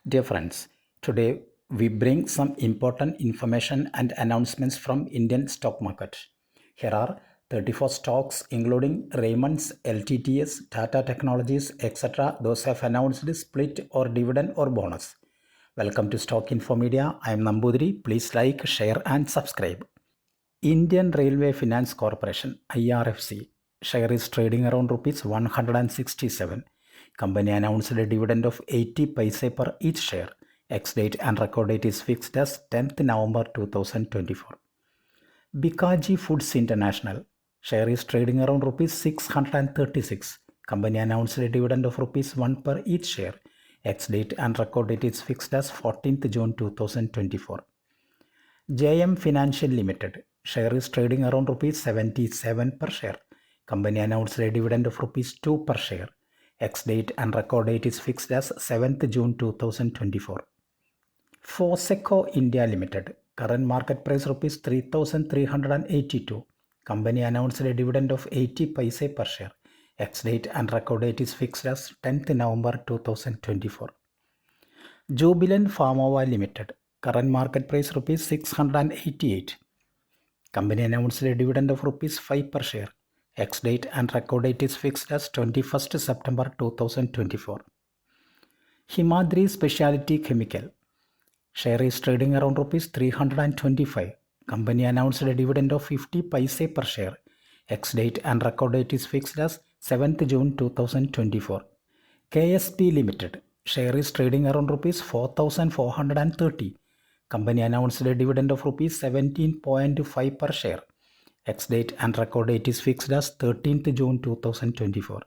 Dear friends, today we bring some important information and announcements from Indian stock market. Here are 34 stocks including Raymond's, LTTS, Tata Technologies, etc. Those have announced split or dividend or bonus. Welcome to Stock Info Media. I am Nambudiri. Please like, share and subscribe. Indian Railway Finance Corporation IRFC share is trading around rupees 167. Company announced a dividend of 80 paise per each share. Ex-date and record date is fixed as 10th November 2024. Bikaji Foods International share is trading around rupees 636. Company announced a dividend of rupees 1 per each share. Ex-date and record date is fixed as 14th June 2024. JM Financial Limited share is trading around rupees 77 per share. Company announced a dividend of rupees 2 per share. Ex-date and record date is fixed as 7th June 2024. Foseco India Limited current market price rupees 3,382. Company announced a dividend of 80 paise per share. Ex-date and record date is fixed as 10th November 2024. Jubilant Pharmova Limited current market price rupees 688. Company announced a dividend of rupees 5 per share. Ex-date and record date is fixed as 21st September 2024. Himadri Specialty Chemical share is trading around rupees 325. Company announced a dividend of 50 paise per share. Ex-date and record date is fixed as 7th June 2024. KSP Limited share is trading around rupees 4,430. Company announced a dividend of rupees 17.5 per share. Ex-date and record date is fixed as 13th June 2024.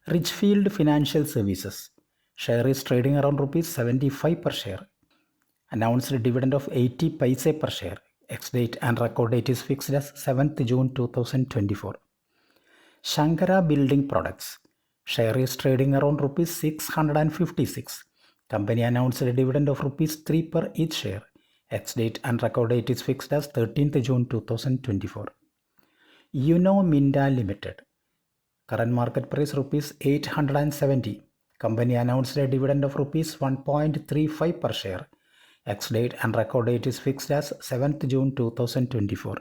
Richfield Financial Services share is trading around rupees 75 per share. Announced a dividend of 80 paise per share. Ex-date and record date is fixed as 7th June 2024. Shankara Building Products share is trading around rupees 656. Company announced a dividend of rupees 3 per each share. Ex-date and record date is fixed as 13th June 2024. Uno Minda Limited current market price rupees 870. Company announced a dividend of rupees 1.35 per share. Ex-date and record date is fixed as 7th June 2024.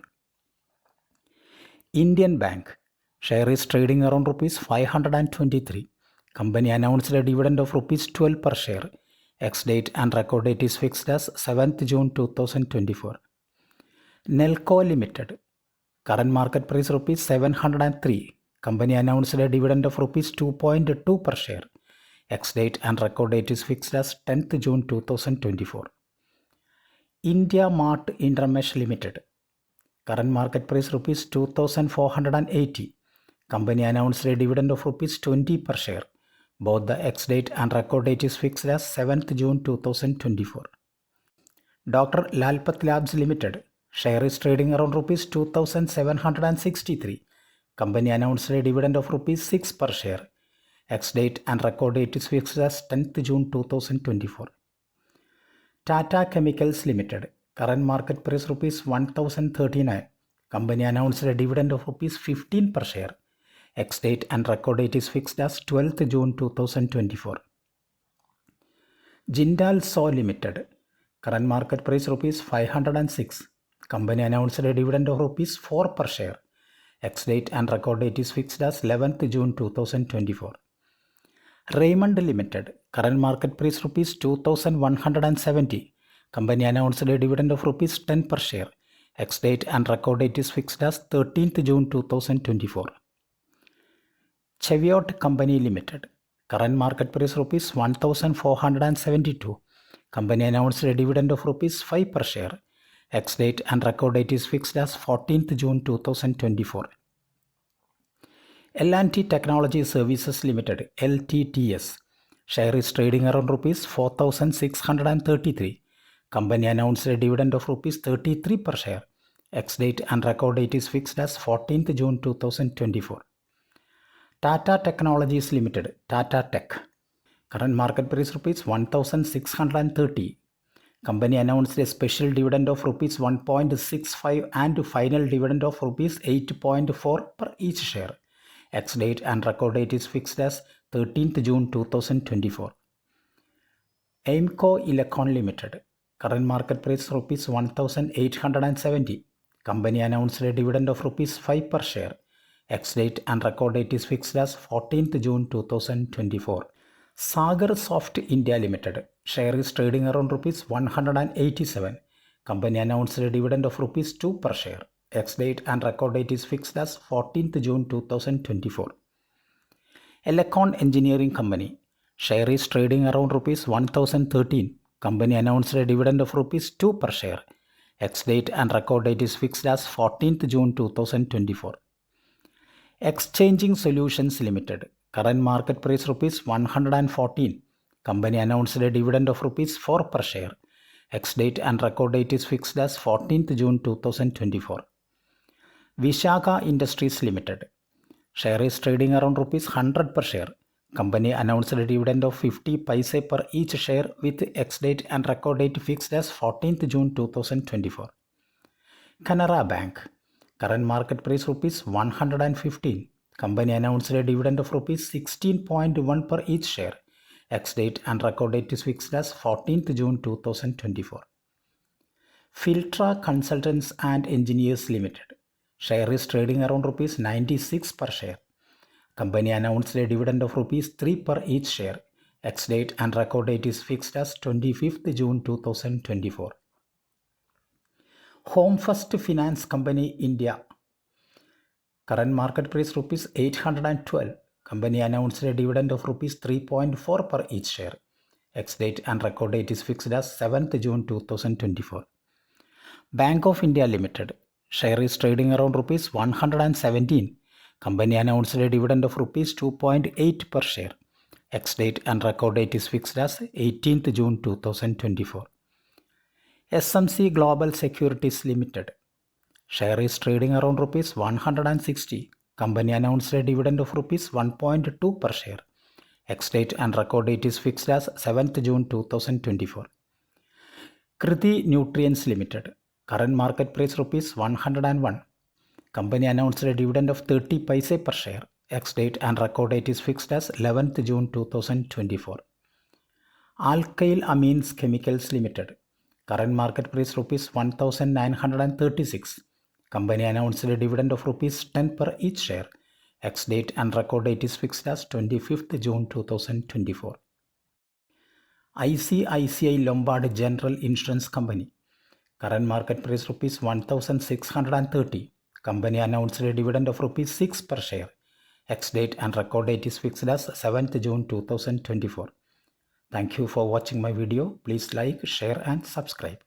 Indian Bank share is trading around rupees 523. Company announced a dividend of rupees 12 per share. Ex-date and record date is fixed as 7th June 2024. Nelco Limited current market price rupees 703. Company announced a dividend of rupees 2.2 per share. Ex-date and record date is fixed as 10th June 2024. India Mart Intermesh Limited current market price rupees 2,480. Company announced a dividend of rupees 20 per share. Both the ex-date and record date is fixed as 7th June 2024. Dr. Lalpath Labs Limited share is trading around rupees 2,763. Company announced a dividend of rupees 6 per share. Ex-date and record date is fixed as 10th June 2024. Tata Chemicals Limited current market price rupees 1,039. Company announced a dividend of rupees 15 per share. Ex-date and record date is fixed as 12th June 2024. Jindal Saw Limited current market price rupees 506. Company announced a dividend of rupees 4 per share. Ex-date and record date is fixed as 11th June 2024. Raymond Limited current market price rupees 2,170. Company announced a dividend of rupees 10 per share. Ex-date and record date is fixed as 13th June 2024. Cheviot Company Limited current market price rupees 1,472. Company announced a dividend of rupees 5 per share. Ex-date and record date is fixed as 14th June 2024. L&T Technology Services Limited LTTS share is trading around rupees 4,633. Company announced a dividend of rupees 33 per share. Ex-date and record date is fixed as 14th June 2024. Tata Technologies Limited Tata Tech current market price rupees 1,630. Company announced a special dividend of rupees 1.65 and final dividend of rupees 8.4 per each share. Ex-date and record date is fixed as 13th June 2024. Aimco Elecon Limited. Current market price rupees 1,870. Company announced a dividend of rupees 5 per share. Ex-date and record date is fixed as 14th June 2024. Sagar Soft India Limited. Share is trading around rupees 187. Company announced a dividend of rupees 2 per share. Ex-date and record date is fixed as 14th June 2024. Elecon Engineering Company. Share is trading around rupees 1013. Company announced a dividend of rupees 2 per share. Ex-date and record date is fixed as 14th June 2024. Exchanging Solutions Limited. Current market price rupees 114. Company announced a dividend of rupees 4 per share. Ex-date and record date is fixed as 14th June 2024. Vishaka Industries Limited. Share is trading around rupees 100 per share. Company announced a dividend of 50 paise per each share with ex-date and record date fixed as 14th June 2024. Canara Bank. Current market price rupees 115. Company announced a dividend of rupees 16.1 per each share. Ex-date and record date is fixed as 14th June 2024. Filtra Consultants and Engineers Limited. Share is trading around rupees 96 per share. Company announced a dividend of rupees 3 per each share. Ex-date and record date is fixed as 25th June 2024. Home First Finance Company India. Current market price rupees 812. Company announced a dividend of rupees 3.4 per each share. Ex-date and record date is fixed as 7th June 2024. Bank of India Limited. Share is trading around rupees 117. Company announced a dividend of rupees 2.8 per share. Ex-date and record date is fixed as 18th June 2024. SMC Global Securities Limited. Share is trading around rupees 160. Company announced a dividend of rupees 1.2 per share. Ex-date and record date is fixed as 7th June 2024. Kriti Nutrients Limited. Current market price rupees 101. Company announced a dividend of 30 paise per share. Ex-date and record date is fixed as 11th June 2024. Alkyl Amines Chemicals Limited. Current market price rupees 1936. Company announced a dividend of rupees 10 per each share. Ex-date and record date is fixed as 25th June 2024. ICICI Lombard General Insurance Company. Current market price rupees 1630. Company announced a dividend of rupees 6 per share. Ex-date and record date is fixed as 7th June 2024. Thank you for watching my video. Please like, share and subscribe.